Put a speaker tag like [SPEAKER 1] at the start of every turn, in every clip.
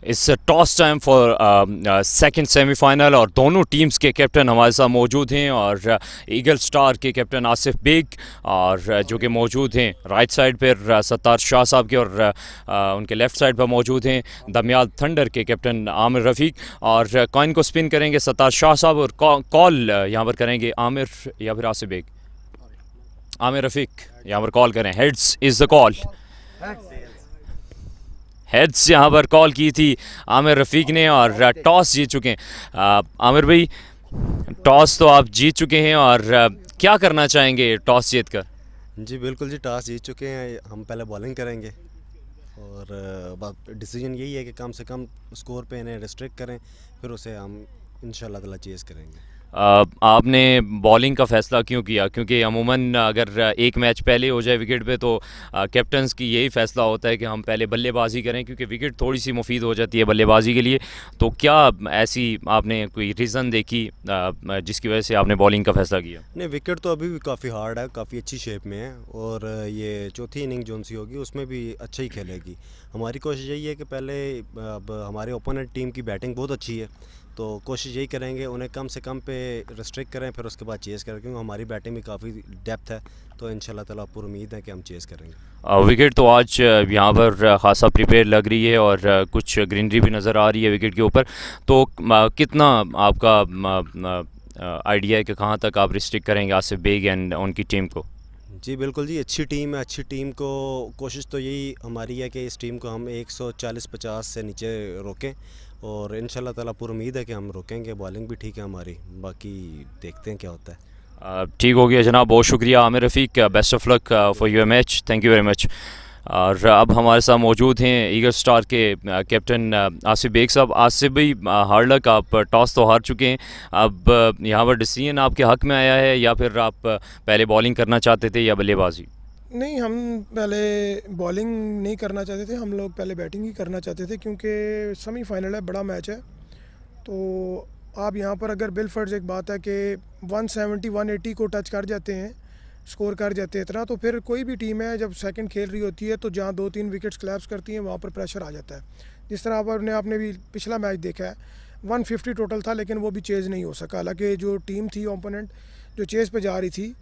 [SPEAKER 1] It's toss time for second semifinal और दोनों teams के कैप्टन हमारे साथ मौजूद हैं और ईगल स्टार के कैप्टन आसिफ बेग और जो कि मौजूद हैं राइट साइड पर सत्तार शाह साहब के और उनके लेफ़्ट साइड पर मौजूद हैं दमियाल थंडर के कैप्टन आमिर रफ़ीक। और कॉइन को स्पिन करेंगे सत्तार शाह साहब और कॉल यहाँ पर करेंगे आमिर या फिर आसिफ बेग। आमिर रफ़ीक यहाँ पर कॉल करें। Heads is the call. Heads यहाँ पर कॉल की थी आमिर रफ़ीक ने और टॉस जीत चुके हैं। आमिर भाई, टॉस तो आप जीत चुके हैं और क्या करना चाहेंगे टॉस जीत कर?
[SPEAKER 2] जी बिल्कुल जी, टॉस जीत चुके हैं। हम पहले बॉलिंग करेंगे और डिसीजन यही है कि कम से कम स्कोर पे इन्हें रिस्ट्रिक्ट करें, फिर उसे हम इंशाल्लाह ताला चेज़ करेंगे।
[SPEAKER 1] आपने बॉलिंग का फ़ैसला क्यों किया? क्योंकि अमूमन अगर एक मैच पहले हो जाए विकेट पे तो कैप्टन्स की यही फ़ैसला होता है कि हम पहले बल्लेबाजी करें क्योंकि विकेट थोड़ी सी मुफीद हो जाती है बल्लेबाजी के लिए। तो क्या ऐसी आपने कोई रीज़न देखी जिसकी वजह से आपने बॉलिंग का फ़ैसला किया?
[SPEAKER 2] नहीं, विकेट तो अभी भी काफ़ी हार्ड है, काफ़ी अच्छी शेप में है और ये चौथी इनिंग जोन सी होगी उसमें भी अच्छा ही खेलेगी। हमारी कोशिश यही है कि पहले अब हमारे ओपोनेंट टीम की बैटिंग बहुत अच्छी है, तो कोशिश यही करेंगे उन्हें कम से कम पे रिस्ट्रिक्ट करें, फिर उसके बाद चेज़ करें, क्योंकि हमारी बैटिंग में काफ़ी डेप्थ है। तो इंशाल्लाह ताला पूरी उम्मीद है कि हम चेज़ करेंगे।
[SPEAKER 1] विकेट तो आज यहाँ पर ख़ासा प्रिपेयर लग रही है और कुछ ग्रीनरी भी नज़र आ रही है विकेट के ऊपर। तो कितना आपका आइडिया है कि कहाँ तक आप रिस्ट्रिक्ट करेंगे आसिफ बेग एंड उनकी टीम को?
[SPEAKER 2] जी बिल्कुल जी, अच्छी टीम है। अच्छी टीम को कोशिश तो यही हमारी है कि इस टीम को हम 140-50 से नीचे रोकें और इंशाल्लाह ताला पूरी उम्मीद है कि हम रोकेंगे। बॉलिंग भी ठीक है हमारी, बाकी देखते हैं क्या होता है।
[SPEAKER 1] ठीक हो गया जनाब, बहुत शुक्रिया Aamir Rafiq. Best of luck for your match. Thank you very much. और अब हमारे साथ मौजूद हैं ईगल स्टार के कैप्टन आसिफ बेग साहब। आसिफ भाई, हार्ड लक, आप टॉस तो हार चुके हैं। अब यहाँ पर डिसीजन आपके हक में आया है या फिर आप पहले बॉलिंग करना चाहते थे या बल्लेबाजी?
[SPEAKER 3] नहीं, हम पहले बॉलिंग नहीं करना चाहते थे, हम लोग पहले बैटिंग ही करना चाहते थे क्योंकि सेमीफाइनल है, बड़ा मैच है। तो आप यहाँ पर अगर बिल फर्ज एक बात है कि 170 180 को टच कर जाते हैं, स्कोर कर जाते हैं इतना, तो फिर कोई भी टीम है जब सेकंड खेल रही होती है तो जहाँ 2-3 विकेट्स क्लैप्स करती हैं वहाँ पर प्रेशर आ जाता है। जिस तरह आपने भी पिछला मैच देखा है, 150 टोटल था लेकिन वो भी चेज़ नहीं हो सका। हालांकि जो टीम थी ओपोनेंट जो चेज़ पे जा रही थी,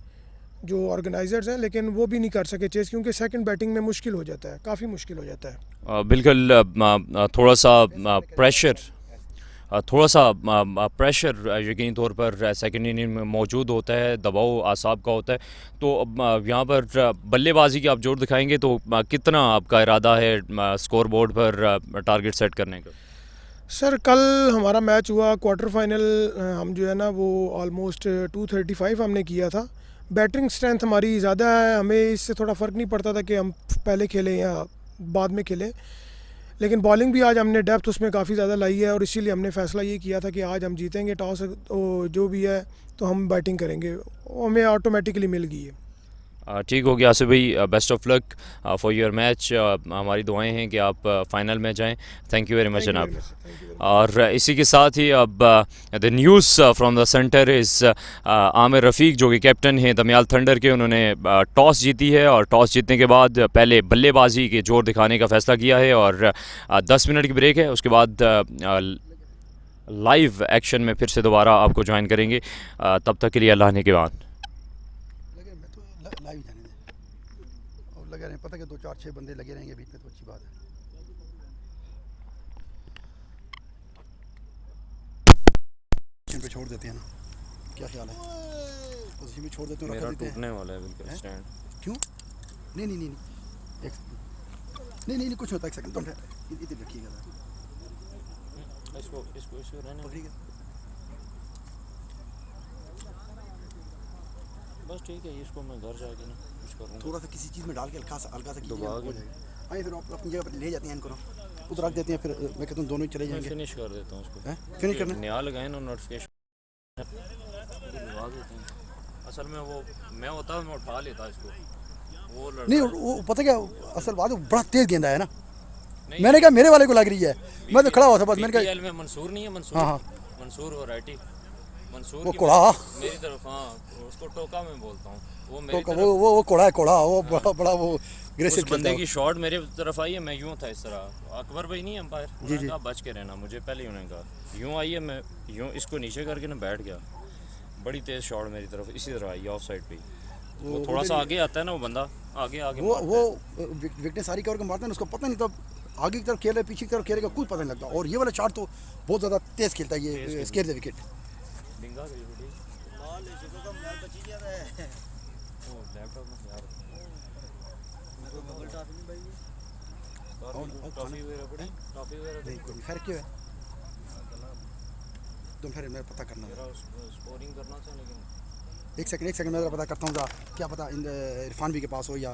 [SPEAKER 3] जो ऑर्गेनाइजर्स हैं, लेकिन वो भी नहीं कर सके चेज़ क्योंकि सेकंड बैटिंग में मुश्किल हो जाता है, काफ़ी मुश्किल हो जाता है।
[SPEAKER 1] बिल्कुल। थोड़ा सा प्रेशर थोड़ा सा प्रेशर यकीनी तौर पर सेकंड इनिंग में मौजूद होता है, दबाव आसाब का होता है। तो अब यहाँ पर बल्लेबाजी की आप जोर दिखाएंगे तो कितना आपका इरादा है स्कोर बोर्ड पर टारगेट सेट करने का?
[SPEAKER 3] सर, कल हमारा मैच हुआ क्वार्टर फाइनल, हम जो है ना वो ऑलमोस्ट 235 हमने किया था। बैटिंग स्ट्रेंथ हमारी ज़्यादा है, हमें इससे थोड़ा फ़र्क नहीं पड़ता था कि हम पहले खेलें या बाद में खेलें। लेकिन बॉलिंग भी आज हमने डेप्थ उसमें काफ़ी ज़्यादा लाई है और इसीलिए हमने फ़ैसला ये किया था कि आज हम जीतेंगे टॉस तो जो भी है तो हम बैटिंग करेंगे, वो हमें ऑटोमेटिकली मिल गई है।
[SPEAKER 1] ठीक हो गया आसिफ भाई। Best of luck for your match. हमारी दुआएं हैं कि आप फाइनल में जाएं। Thank you very much
[SPEAKER 3] thank you
[SPEAKER 1] जनाब।
[SPEAKER 3] Very much sir, thank you very
[SPEAKER 1] और इसी के साथ ही अब the news from the centre is Aamir Rafiq जो कि कैप्टन हैं दमियाल थंडर के। उन्होंने टॉस जीती है और टॉस जीतने के बाद पहले बल्लेबाजी के जोर दिखाने का फ़ैसला किया है और 10 मिनट की ब्रेक है, उसके बाद लाइव एक्शन में फिर से दोबारा आपको ज्वाइन करेंगे। तब तक के लिए अल्लाह ने के बाद।
[SPEAKER 4] लगे मैं तो लाइव जाने दें और लगे रहें, पता कि 2 4 6 बंदे लगे रहेंगे बीच में तो अच्छी बात है। पोजीशन पे छोड़ देते हैं ना, क्या ख्याल है? पोजीशन पे छोड़ देते हैं, रख देते हैं।
[SPEAKER 1] वाला है बिल्कुल स्टैंड।
[SPEAKER 4] क्यों? नहीं नहीं नहीं नहीं, एक सेकंड। नहीं नहीं नहीं, कुछ होता, एक सेकंड तुम इधर रखिएगा
[SPEAKER 1] इसको इसको इसको रहने
[SPEAKER 4] तो ठीक है।
[SPEAKER 1] बस ठीक है, इसको मैं घर जाके ना कुछ करूँगा।
[SPEAKER 4] थोड़ा सा किसी चीज़ में डाल के हल्का सा कीजिए,
[SPEAKER 1] दबा
[SPEAKER 4] हो
[SPEAKER 1] के
[SPEAKER 4] जाएगा। आइए फिर आप अपनी जगह पर ले जाते हैं इनको ना, उधर रख देते हैं, फिर मैं कहता हूँ दोनों ही चले
[SPEAKER 1] मैं
[SPEAKER 4] जाएंगे।
[SPEAKER 1] फिनिश कर देता हूँ उसको।
[SPEAKER 4] फिनिश करना।
[SPEAKER 1] नया लगाए ना नोटिफिकेशन लगा देते हैं। असल में वो मैं होता मैं उठा लेता इसको, वो
[SPEAKER 4] नहीं,
[SPEAKER 1] लड़का
[SPEAKER 4] वो पता क्या असल बात है, वो बड़ा तेज गेंदा है ना।
[SPEAKER 1] नहीं।
[SPEAKER 4] मैंने कहा मेरे वाले को लग रही है, मैं तो खड़ा हुआ था बस, मैंने
[SPEAKER 1] BPL
[SPEAKER 4] कहा
[SPEAKER 1] में मंसूर नहीं है, मंसूर।
[SPEAKER 4] हाँ हाँ
[SPEAKER 1] मंसूर और राइटी मंसूर
[SPEAKER 4] वो
[SPEAKER 1] की
[SPEAKER 4] कोड़ा
[SPEAKER 1] मेरी तरफ, हाँ उसको टोका मैं बोलता हूँ, वो
[SPEAKER 4] तो
[SPEAKER 1] मेरी तरफ,
[SPEAKER 4] वो कोड़ा है, कोड़ा वो बड़ा बड़ा वो
[SPEAKER 1] उस
[SPEAKER 4] ग्रेसिव खेलता
[SPEAKER 1] बंदे
[SPEAKER 4] है
[SPEAKER 1] की शॉट मेरे तरफ आई है, मैं यूं था इस तरह, अकबर भाई नहीं अंपायर,
[SPEAKER 4] जी,
[SPEAKER 1] उन्होंने
[SPEAKER 4] जी।
[SPEAKER 1] कहा बच के रहना, मुझे पहले ही उन्होंने कहा, यूं आई है, मैं यूं इसको नीचे करके ना बैठ गया, बड़ी तेज शॉट मेरी तरफ इसी तरह आई ऑफ साइड पे ही। वो
[SPEAKER 4] वो
[SPEAKER 1] थोड़ा सा
[SPEAKER 4] उधर
[SPEAKER 1] आगे आता है ना वो बंदा, आगे आगे
[SPEAKER 4] वो
[SPEAKER 1] मारता
[SPEAKER 4] वो
[SPEAKER 1] है।
[SPEAKER 4] विकेटें सारी कवर के मारते हैं ना, उसको पता नहीं तब आगे की तरफ खेल रहे पीछे की तरफ खेलेगा कुछ पता नहीं लगता। और ये वाला शॉट तो बहुत ज़्यादा तेज़ खेलता है, ये स्केयर द विकेट।
[SPEAKER 1] डिंगा गई बड़ी ओ लैपटॉप में यार टॉफी वगैरह पड़ी, टॉफी वगैरह
[SPEAKER 4] नहीं कोई खैर क्यों है, तुम फिर मैं पता करना है।
[SPEAKER 1] स्कोरिंग करना था लेकिन
[SPEAKER 4] एक सेकंड मैं ज़रा पता करता हूँ ज़रा, क्या पता इरफान भी के पास हो या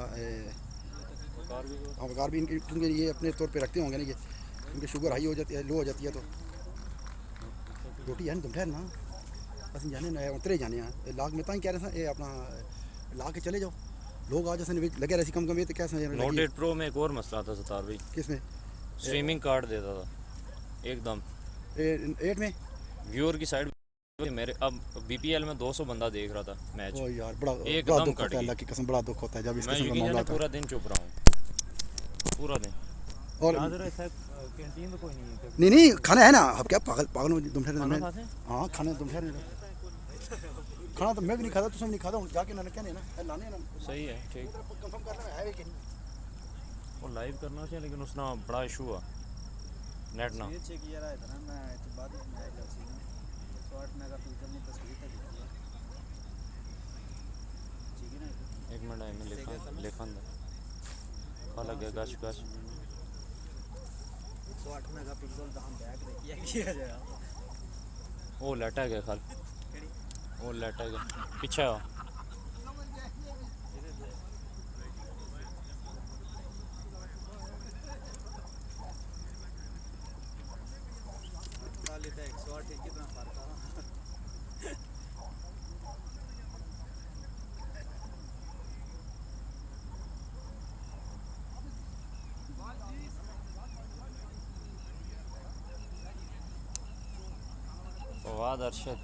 [SPEAKER 1] कार भी हो।
[SPEAKER 4] वकार भी, इनके क्योंकि ये अपने तौर पे रखते होंगे ना, ये क्योंकि शुगर हाई हो जाती है, लो हो जाती है तो रोटी है ना तुम ठहर ना, असं जाने ना उतरे जाने हैं लाग में ताई कह रहे थे ये अपना ला के चले जाओ, लोग आज ऐसे लगे रहे कम कम ये तो क्या समझ
[SPEAKER 1] नोटेड प्रो में एक और मसला था सतार भाई,
[SPEAKER 4] किस में
[SPEAKER 1] स्ट्रीमिंग कार्ड देता था एकदम
[SPEAKER 4] 8 में।
[SPEAKER 1] व्यूअर की साइड मेरे, अब बीपीएल में 200 बंदा देख रहा था मैच,
[SPEAKER 4] ओ यार बड़ा
[SPEAKER 1] एकदम
[SPEAKER 4] बड़ा दुख
[SPEAKER 1] कट
[SPEAKER 4] होता है,
[SPEAKER 1] गई।
[SPEAKER 4] अल्लाह की कसम बड़ा दुख होता है जब इस
[SPEAKER 1] मैं
[SPEAKER 4] किस्म का
[SPEAKER 1] यकीन
[SPEAKER 4] मामला
[SPEAKER 1] जाने
[SPEAKER 4] होता है।
[SPEAKER 1] पूरा दिन चुप रहा हूँ, पूरा दिन।
[SPEAKER 4] और
[SPEAKER 1] कैंटीन में कोई नहीं है
[SPEAKER 4] नहीं खाना है ना, अब क्या पागल पागल हो तुम ठहरे,
[SPEAKER 1] खाना खाते हैं?
[SPEAKER 4] हाँ खाना तुम ठहरे, खाना तो मैं भी नहीं खाता, तुम नहीं खाता हूँ जाके ना कहने ना लाने ना
[SPEAKER 1] सही है ठीक,
[SPEAKER 4] कंफर्म कर लेना है कि नहीं।
[SPEAKER 1] वो लाइव करना चाहिए लेकिन उसना बड़ा इशू हुआ नेट ना, एक मिनट आई में लिखा अंदर कहा लग गया गच गच,
[SPEAKER 5] 108 मेगापिक्सल ਦਾ ਹਮ ਬੈਕ ਦੇਖਿਆ ਕੀ ਆ ਜਾਏਗਾ
[SPEAKER 1] वो लेटा गया खाल, वो लेटा गया पीछे आओ।
[SPEAKER 5] वाले तो 108 ही कितना फर्क आ
[SPEAKER 1] फवाद अरशद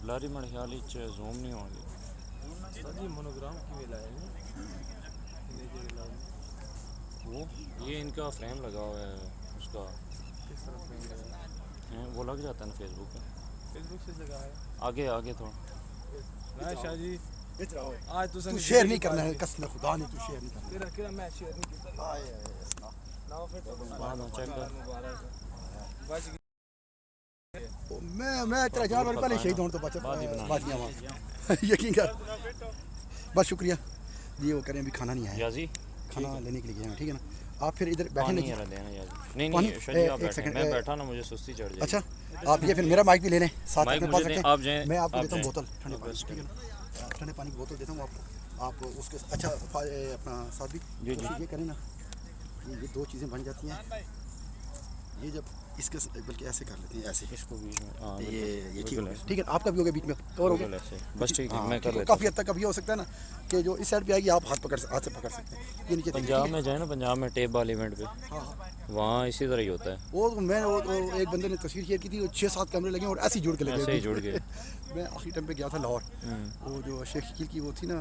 [SPEAKER 1] ब्लरी मेरे ख्याल जूम नहीं होगी
[SPEAKER 5] जी मोनोग्राम की वेला है
[SPEAKER 1] वो ये इनका फ्रेम लगा हुआ है उसका,
[SPEAKER 5] किस तरह फ्रेम लगा
[SPEAKER 1] वो लग जाता है ना फेसबुक पे,
[SPEAKER 5] फेसबुक से लगा है
[SPEAKER 1] आगे आगे थोड़ा
[SPEAKER 5] मैं शाह जी
[SPEAKER 4] इतना हो
[SPEAKER 5] आज तो
[SPEAKER 4] तू शेयर नहीं करना है, कसम खुदा ने तू शेयर नहीं करना।
[SPEAKER 5] तेरा किरा मैं शेयर नहीं किया
[SPEAKER 4] आए
[SPEAKER 5] ना फिर तो
[SPEAKER 1] बाद में चेक कर।
[SPEAKER 5] मुबारक बच गई
[SPEAKER 4] मैं तेरा जान वाले पहले शहीद होने तो बच
[SPEAKER 1] बाद ही बना
[SPEAKER 4] गया वहाँ यकीन कर, बस शुक्रिया जी। वो करें अभी खाना नहीं आया,
[SPEAKER 1] याजी
[SPEAKER 4] खाना लेने के लिए गए हैं, ठीक है ना। आप फिर इधर बैठे
[SPEAKER 1] पानी
[SPEAKER 4] नहीं,
[SPEAKER 1] जरा देना याजी, नहीं
[SPEAKER 4] पानी,
[SPEAKER 1] नहीं शायद आप
[SPEAKER 4] एक
[SPEAKER 1] बैठे,
[SPEAKER 4] सेकंड,
[SPEAKER 1] मैं बैठा ना मुझे सुस्ती चढ़ जाएगी।
[SPEAKER 4] अच्छा आप ये फिर मेरा माइक भी ले लें साथ
[SPEAKER 1] माइक
[SPEAKER 4] में
[SPEAKER 1] मुझे
[SPEAKER 4] पास
[SPEAKER 1] दें,
[SPEAKER 4] रखें,
[SPEAKER 1] आप जाएं,
[SPEAKER 4] मैं आपको
[SPEAKER 1] आप
[SPEAKER 4] देता हूँ
[SPEAKER 1] जाएं।
[SPEAKER 4] बोतल ठंडे पानी,
[SPEAKER 1] बस
[SPEAKER 4] ठीक है ना, ठंडे पानी की बोतल देता हूँ आपको, आप उसके अच्छा अपना साथ भी
[SPEAKER 1] जी, जी।
[SPEAKER 4] ये करें ना, ये दो चीज़ें बन जाती हैं, ये जब इसके बल्कि ऐसे कर लेते हैं, ऐसे
[SPEAKER 1] इसको बीच में, हाँ
[SPEAKER 4] ये ठीक
[SPEAKER 1] बिल्कुल
[SPEAKER 4] है,
[SPEAKER 1] ऐसे,
[SPEAKER 4] ठीक है। आपका भी हो गया बीच में कवर हो गया,
[SPEAKER 1] बिल्कुल ऐसे, बस ठीक है
[SPEAKER 4] हाँ,
[SPEAKER 1] मैं कर
[SPEAKER 4] ठीक है।
[SPEAKER 1] लेता
[SPEAKER 4] काफ़ी हद तक अब ये हो सकता है ना कि जो इस साइड पे आएगी आप हाथ से पकड़ सकते हैं, ये नीचे
[SPEAKER 1] पंजाब में जाए ना, पंजाब में टेप वाले इवेंट पे
[SPEAKER 4] हाँ हाँ
[SPEAKER 1] वहाँ इसी तरह ही होता है,
[SPEAKER 4] वो एक बंदे ने तस्वीर शेयर की थी, 6-7 कैमरे लगे और ऐसे ही जुड़ के लगे
[SPEAKER 1] ऐसे ही जुड़ गए।
[SPEAKER 4] मैं आखिरी टाइम पे गया था लाहौर, वो जो शेख शकील की वो थी ना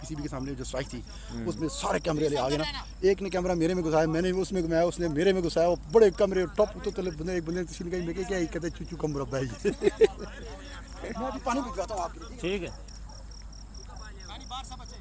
[SPEAKER 4] पीसीबी के सामने जो स्ट्राइक थी, उसमें सारे कैमरे ले आ गए ना, एक ने कैमरा मेरे में घुसाया, मैंने भी उसमें घुमाया, उसने मेरे में घुसाया, वो बड़े कैमरे टॉप तो तले बंदे, एक बंदे ने तस्वीर निकाली, मैं क्या कहते चूचू का मुरब्बा है ये मैं अभी पानी भिजवाता हूँ आपके लिए,
[SPEAKER 1] ठीक है।
[SPEAKER 4] पानी बाहर सब बचे।